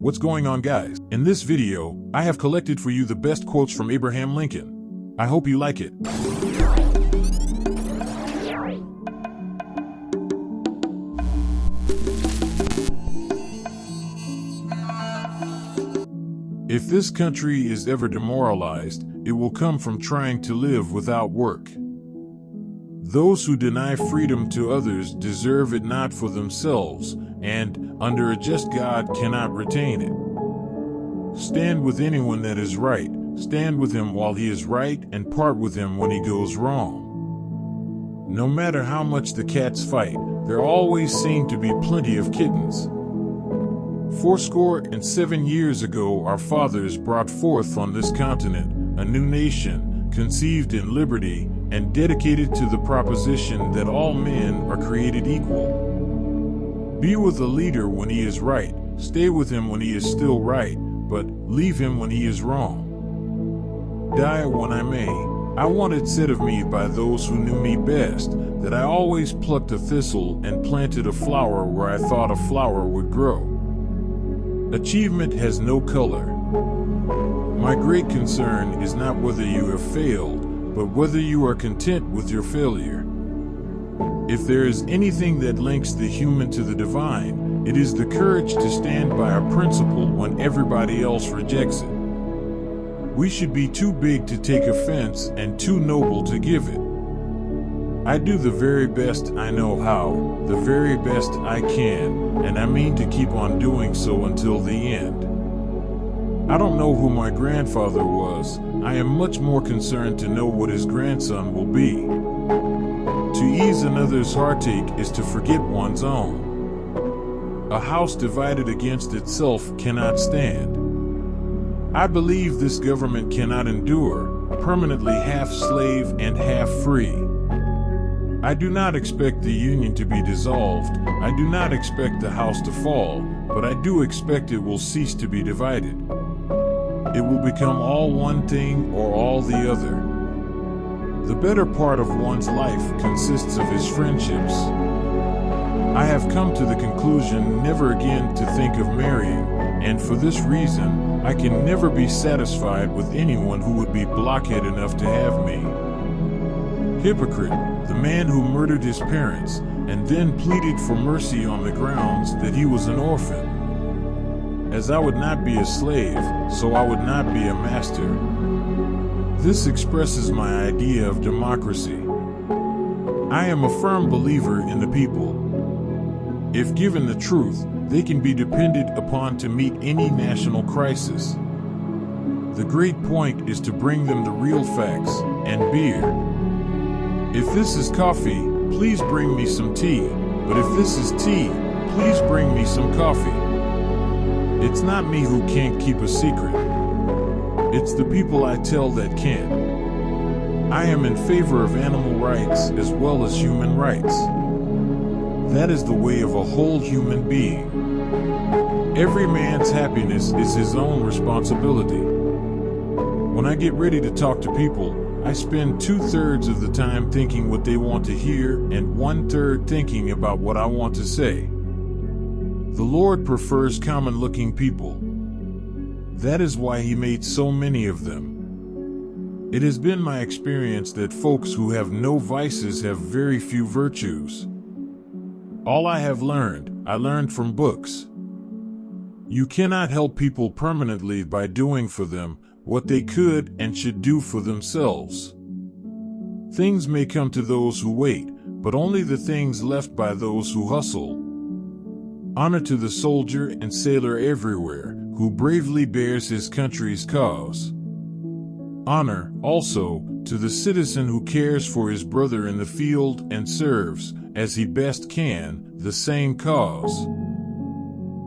What's going on, guys? In this video, I have collected for you the best quotes from Abraham Lincoln. I hope you like it. If this country is ever demoralized, it will come from trying to live without work. Those who deny freedom to others deserve it not for themselves, and, under a just God, cannot retain it. Stand with anyone that is right, stand with him while he is right, and part with him when he goes wrong. No matter how much the cats fight, there always seem to be plenty of kittens. 47 years ago, our fathers brought forth on this continent a new nation, conceived in liberty, and dedicated to the proposition that all men are created equal. Be with a leader when he is right, stay with him when he is still right, but leave him when he is wrong. Die when I may. I want it said of me by those who knew me best, that I always plucked a thistle and planted a flower where I thought a flower would grow. Achievement has no color. My great concern is not whether you have failed, but whether you are content with your failure. If there is anything that links the human to the divine, it is the courage to stand by a principle when everybody else rejects it. We should be too big to take offense and too noble to give it. I do the very best I know how, the very best I can, and I mean to keep on doing so until the end. I don't know who my grandfather was. I am much more concerned to know what his grandson will be. To ease another's heartache is to forget one's own. A house divided against itself cannot stand. I believe this government cannot endure, permanently half slave and half free. I do not expect the Union to be dissolved. I do not expect the house to fall, but I do expect it will cease to be divided. It will become all one thing or all the other. The better part of one's life consists of his friendships. I have come to the conclusion never again to think of marrying, and for this reason, I can never be satisfied with anyone who would be blockhead enough to have me. Hypocrite, the man who murdered his parents, and then pleaded for mercy on the grounds that he was an orphan. As I would not be a slave, so I would not be a master. This expresses my idea of democracy. I am a firm believer in the people. If given the truth, they can be depended upon to meet any national crisis. The great point is to bring them the real facts and beer. If this is coffee, please bring me some tea, but if this is tea, please bring me some coffee. It's not me who can't keep a secret. It's the people I tell that can. I am in favor of animal rights as well as human rights. That is the way of a whole human being. Every man's happiness is his own responsibility. When I get ready to talk to people, I spend 2/3 of the time thinking what they want to hear and 1/3 thinking about what I want to say. The Lord prefers common-looking people. That is why He made so many of them. It has been my experience that folks who have no vices have very few virtues. All I have learned, I learned from books. You cannot help people permanently by doing for them what they could and should do for themselves. Things may come to those who wait, but only the things left by those who hustle. Honor to the soldier and sailor everywhere, who bravely bears his country's cause. Honor, also, to the citizen who cares for his brother in the field and serves, as he best can, the same cause.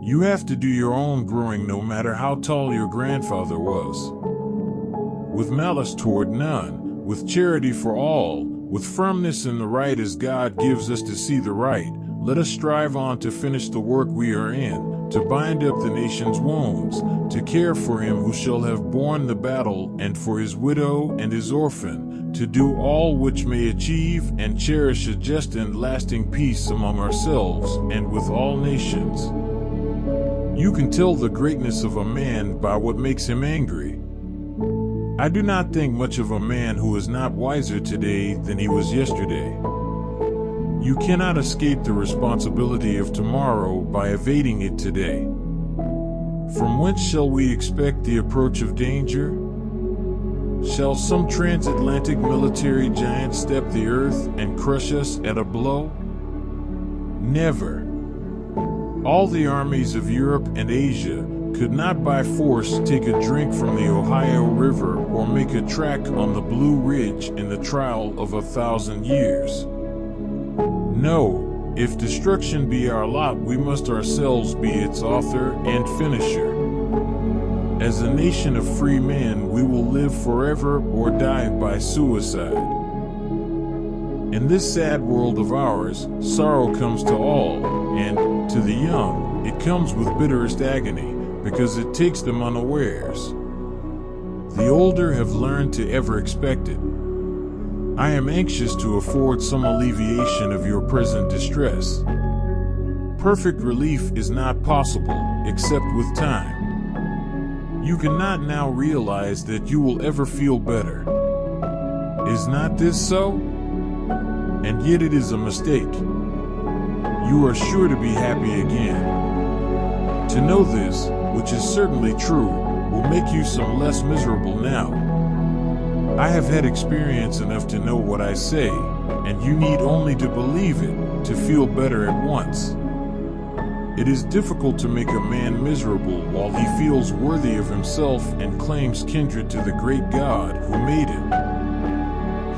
You have to do your own growing no matter how tall your grandfather was. With malice toward none, with charity for all, with firmness in the right as God gives us to see the right, let us strive on to finish the work we are in, to bind up the nation's wounds, to care for him who shall have borne the battle, and for his widow and his orphan, to do all which may achieve and cherish a just and lasting peace among ourselves and with all nations. You can tell the greatness of a man by what makes him angry. I do not think much of a man who is not wiser today than he was yesterday. You cannot escape the responsibility of tomorrow by evading it today. From whence shall we expect the approach of danger? Shall some transatlantic military giant step the earth and crush us at a blow? Never. All the armies of Europe and Asia could not by force take a drink from the Ohio River or make a track on the Blue Ridge in the trial of 1,000 years. No, if destruction be our lot, we must ourselves be its author and finisher. As a nation of free men, we will live forever or die by suicide. In this sad world of ours, sorrow comes to all, and, to the young, it comes with bitterest agony, because it takes them unawares. The older have learned to ever expect it. I am anxious to afford some alleviation of your present distress. Perfect relief is not possible, except with time. You cannot now realize that you will ever feel better. Is not this so? And yet it is a mistake. You are sure to be happy again. To know this, which is certainly true, will make you some less miserable now. I have had experience enough to know what I say, and you need only to believe it to feel better at once. It is difficult to make a man miserable while he feels worthy of himself and claims kindred to the great God who made him.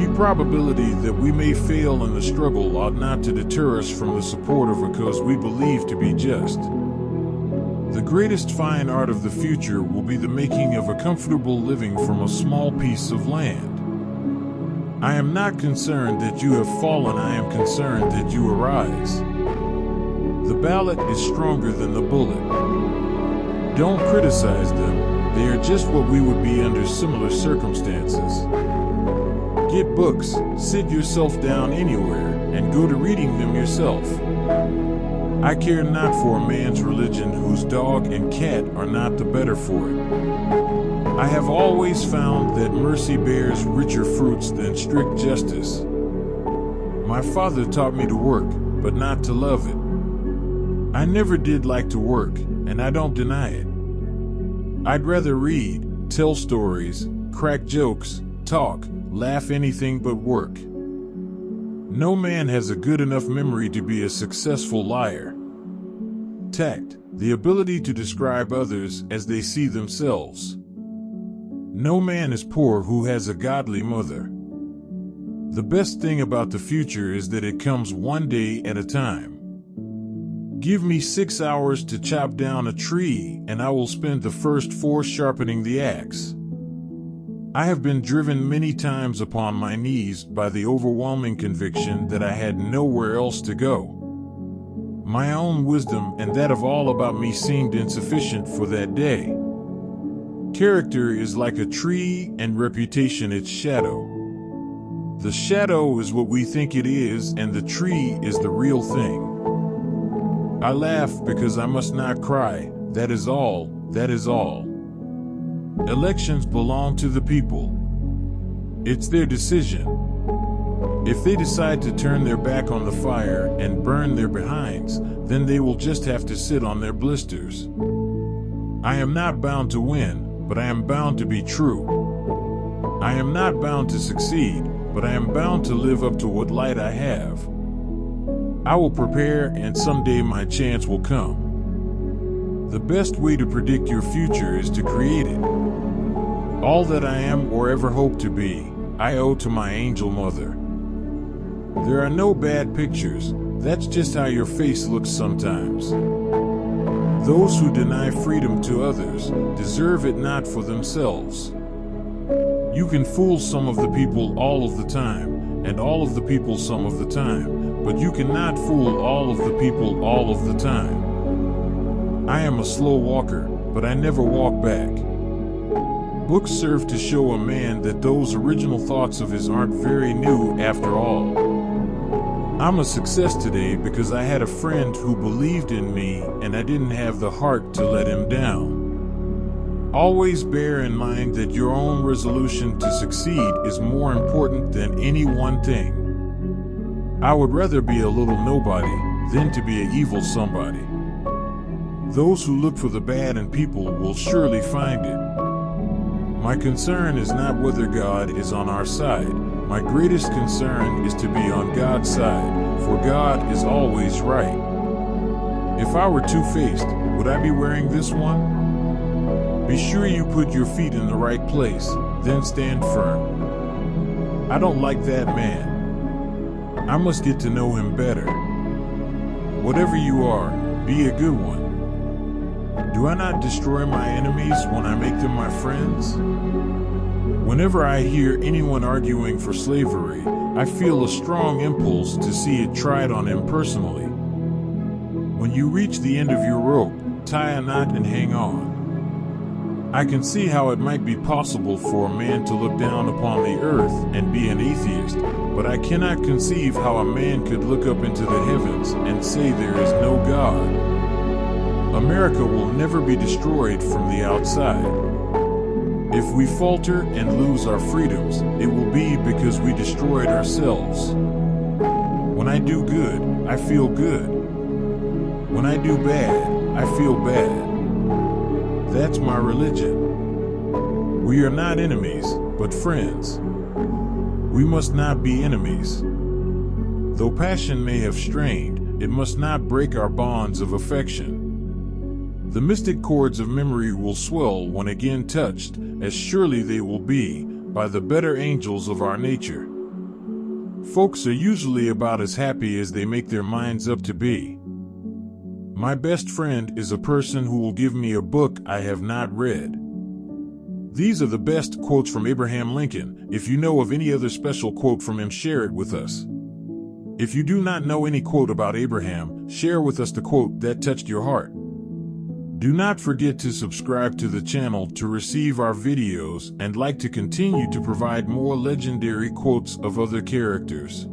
The probability that we may fail in the struggle ought not to deter us from the support of a cause we believe to be just. The greatest fine art of the future will be the making of a comfortable living from a small piece of land. I am not concerned that you have fallen, I am concerned that you arise. The ballot is stronger than the bullet. Don't criticize them, they are just what we would be under similar circumstances. Get books, sit yourself down anywhere, and go to reading them yourself. I care not for a man's religion whose dog and cat are not the better for it. I have always found that mercy bears richer fruits than strict justice. My father taught me to work, but not to love it. I never did like to work, and I don't deny it. I'd rather read, tell stories, crack jokes, talk, laugh, anything but work. No man has a good enough memory to be a successful liar. Tact, the ability to describe others as they see themselves. No man is poor who has a godly mother. The best thing about the future is that it comes one day at a time. Give me 6 hours to chop down a tree, and I will spend the first 4 sharpening the axe. I have been driven many times upon my knees by the overwhelming conviction that I had nowhere else to go. My own wisdom and that of all about me seemed insufficient for that day. Character is like a tree, and reputation its shadow. The shadow is what we think it is, and the tree is the real thing. I laugh because I must not cry, that is all, that is all. Elections belong to the people. It's their decision. If they decide to turn their back on the fire and burn their behinds, then they will just have to sit on their blisters. I am not bound to win, but I am bound to be true. I am not bound to succeed, but I am bound to live up to what light I have. I will prepare, and someday my chance will come. The best way to predict your future is to create it. All that I am or ever hope to be, I owe to my angel mother. There are no bad pictures, that's just how your face looks sometimes. Those who deny freedom to others deserve it not for themselves. You can fool some of the people all of the time, and all of the people some of the time, but you cannot fool all of the people all of the time. I am a slow walker, but I never walk back. Books serve to show a man that those original thoughts of his aren't very new after all. I'm a success today because I had a friend who believed in me and I didn't have the heart to let him down. Always bear in mind that your own resolution to succeed is more important than any one thing. I would rather be a little nobody than to be an evil somebody. Those who look for the bad in people will surely find it. My concern is not whether God is on our side. My greatest concern is to be on God's side, for God is always right. If I were two-faced, would I be wearing this one? Be sure you put your feet in the right place, then stand firm. I don't like that man. I must get to know him better. Whatever you are, be a good one. Do I not destroy my enemies when I make them my friends? Whenever I hear anyone arguing for slavery, I feel a strong impulse to see it tried on him personally. When you reach the end of your rope, tie a knot and hang on. I can see how it might be possible for a man to look down upon the earth and be an atheist, but I cannot conceive how a man could look up into the heavens and say there is no God. America will never be destroyed from the outside. If we falter and lose our freedoms, it will be because we destroyed ourselves. When I do good, I feel good. When I do bad, I feel bad. That's my religion. We are not enemies, but friends. We must not be enemies. Though passion may have strained, it must not break our bonds of affection. The mystic chords of memory will swell when again touched, as surely they will be, by the better angels of our nature. Folks are usually about as happy as they make their minds up to be. My best friend is a person who will give me a book I have not read. These are the best quotes from Abraham Lincoln. If you know of any other special quote from him, share it with us. If you do not know any quote about Abraham, share with us the quote that touched your heart. Do not forget to subscribe to the channel to receive our videos and like to continue to provide more legendary quotes of other characters.